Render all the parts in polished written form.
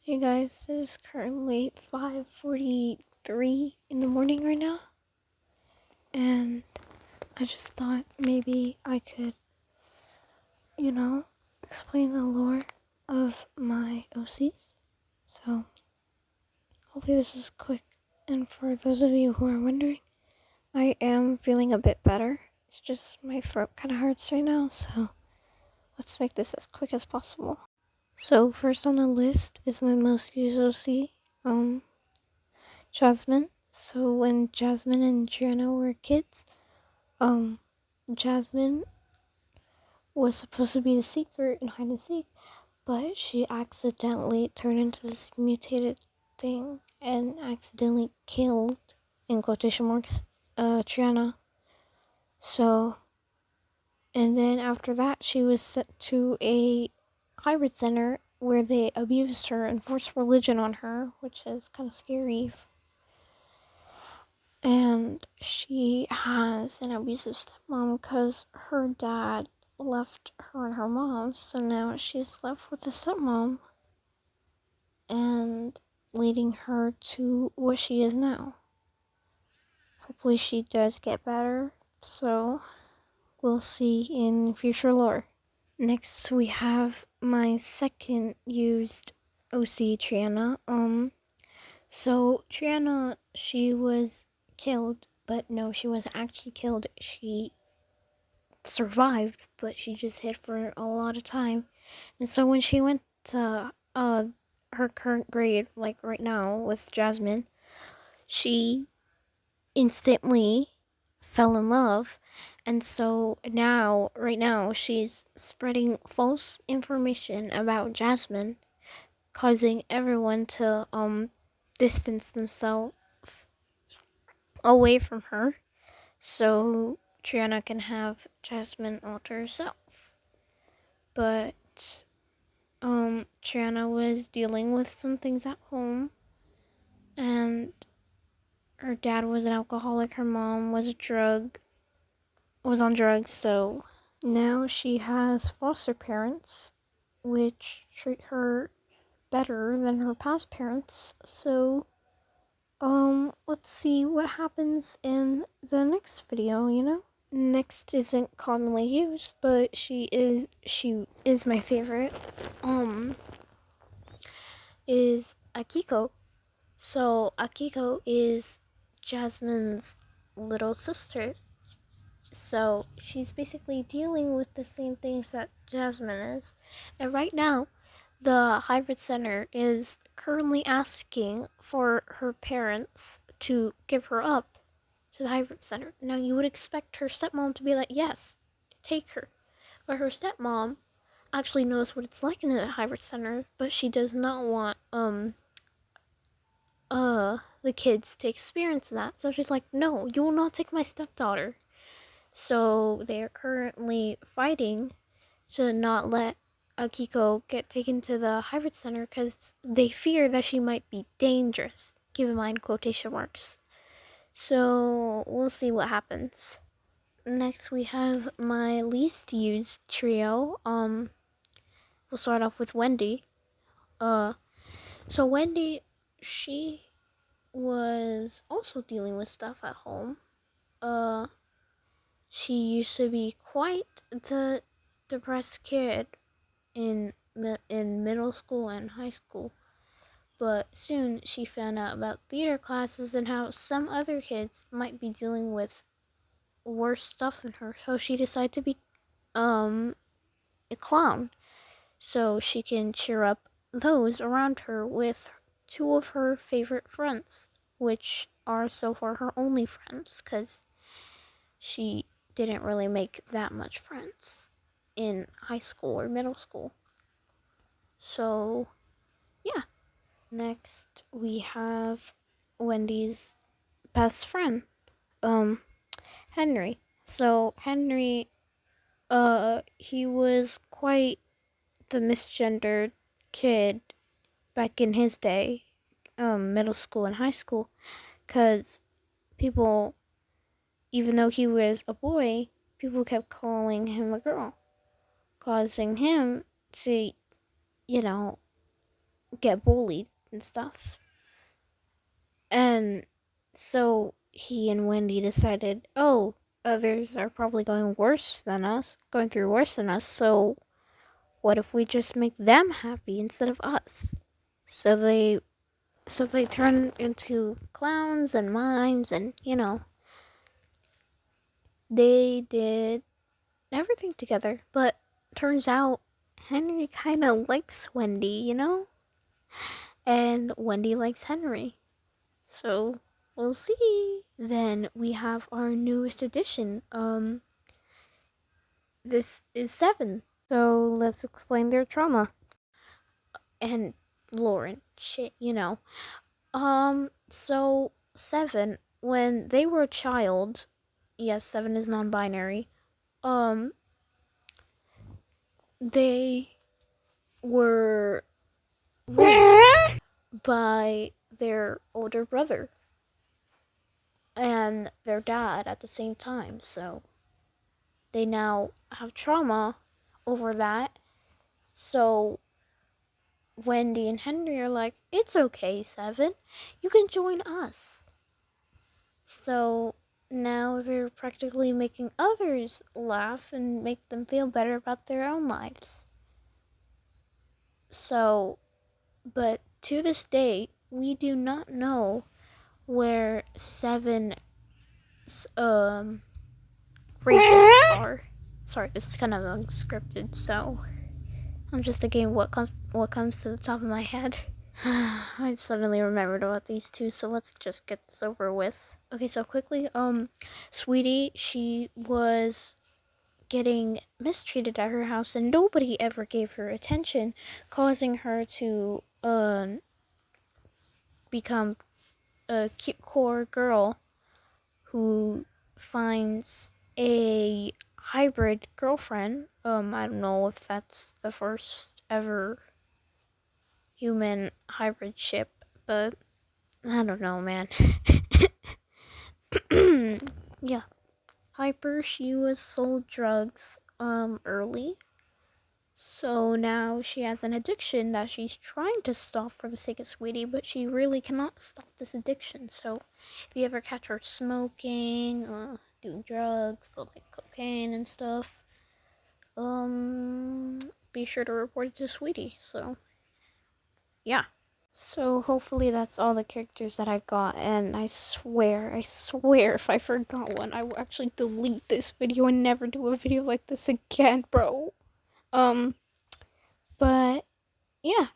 Hey guys, it is currently 5:43 in the morning right now, and I just thought maybe I could, explain the lore of my OCs. So, hopefully this is quick. And for those of you who are wondering, I am feeling a bit better. It's just my throat kind of hurts right now, so let's make this as quick as possible. So, first on the list is my most used OC, Jasmine. So when Jasmine and Gianna were kids, um, Jasmine was supposed to be the seeker in hide and seek, but she accidentally turned into this mutated thing and accidentally killed, in quotation marks, Gianna. So, and then after that, she was sent to a hybrid center where they abused her and forced religion on her, which is kind of scary. And she has an abusive stepmom because her dad left her and her mom, so now she's left with a stepmom and leading her to what she is now. Hopefully she does get better, so we'll see in future lore. Next we have my second used OC, Triana. So Triana, she was killed, but no, she wasn't actually killed. She survived, but she just hid for a lot of time. And so when she went to her current grade, like right now with Jasmine, she instantly fell in love. And so now, right now, she's spreading false information about Jasmine, causing everyone to distance themselves away from her, so Triana can have Jasmine all to herself. But Triana was dealing with some things at home, and her dad was an alcoholic, her mom was on drugs, so now she has foster parents which treat her better than her past parents. So let's see what happens in the next video. Next isn't commonly used, but she is my favorite. Is Akiko. So Akiko is Jasmine's little sister. So she's basically dealing with the same things that Jasmine is. And right now, the Hybrid Center is currently asking for her parents to give her up to the Hybrid Center. Now, you would expect her stepmom to be like, yes, take her. But her stepmom actually knows what it's like in the Hybrid Center, but she does not want, the kids to experience that. So she's like, no, you will not take my stepdaughter. So they are currently fighting to not let Akiko get taken to the hybrid center because they fear that she might be dangerous. Keep in mind quotation marks. So we'll see what happens. Next we have my least used trio. We'll start off with Wendy. So Wendy, she was also dealing with stuff at home. She used to be quite the depressed kid in middle school and high school, but soon she found out about theater classes and how some other kids might be dealing with worse stuff than her. So she decided to be a clown, so she can cheer up those around her with two of her favorite friends, which are so far her only friends, because she didn't really make that much friends in high school or middle school. So, yeah. Next, we have Wendy's best friend, Henry. So, Henry, he was quite the misgendered kid back in his day, middle school and high school, because people, even though he was a boy, people kept calling him a girl, causing him to, get bullied and stuff. And so he and Wendy decided, oh, others are probably going through worse than us, so what if we just make them happy instead of us? So they turn into clowns and mimes, and they did everything together. But turns out Henry kind of likes Wendy, and Wendy likes Henry. So we'll see. Then we have our newest addition. This is 7. So let's explain their trauma. And Lauren, shit. So 7, when they were a child, yes, 7 is non-binary. They were raped by their older brother and their dad at the same time. So they now have trauma over that. So Wendy and Henry are like, it's okay, 7. You can join us. So now they're practically making others laugh and make them feel better about their own lives. So, but to this day, we do not know where 7's rapists are. Sorry, this is kind of unscripted, so I'm just thinking what comes to the top of my head. I suddenly remembered about these two, so let's just get this over with. Okay, so quickly, Sweetie, she was getting mistreated at her house, and nobody ever gave her attention, causing her to become a cute core girl who finds a hybrid girlfriend. I don't know if that's the first ever human hybrid ship, but I don't know, man. Yeah. Piper, she was sold drugs early. So now she has an addiction that she's trying to stop for the sake of Sweetie, but she really cannot stop this addiction. So if you ever catch her smoking, doing drugs, like cocaine and stuff, be sure to report it to Sweetie. So yeah. So hopefully that's all the characters that I got, and I swear if I forgot one, I will actually delete this video and never do a video like this again, bro. But yeah.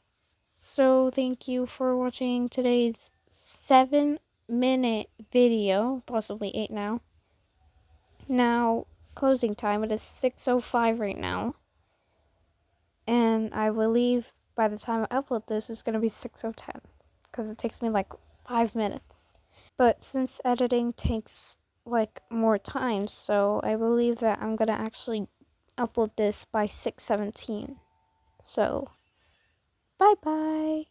So thank you for watching today's 7-minute video, possibly 8 now. Now, closing time, it is 6:05 right now. And I believe by the time I upload this, it's going to be 6:10. Because it takes me like 5 minutes. But since editing takes like more time, so I believe that I'm going to actually upload this by 6:17. So, bye-bye.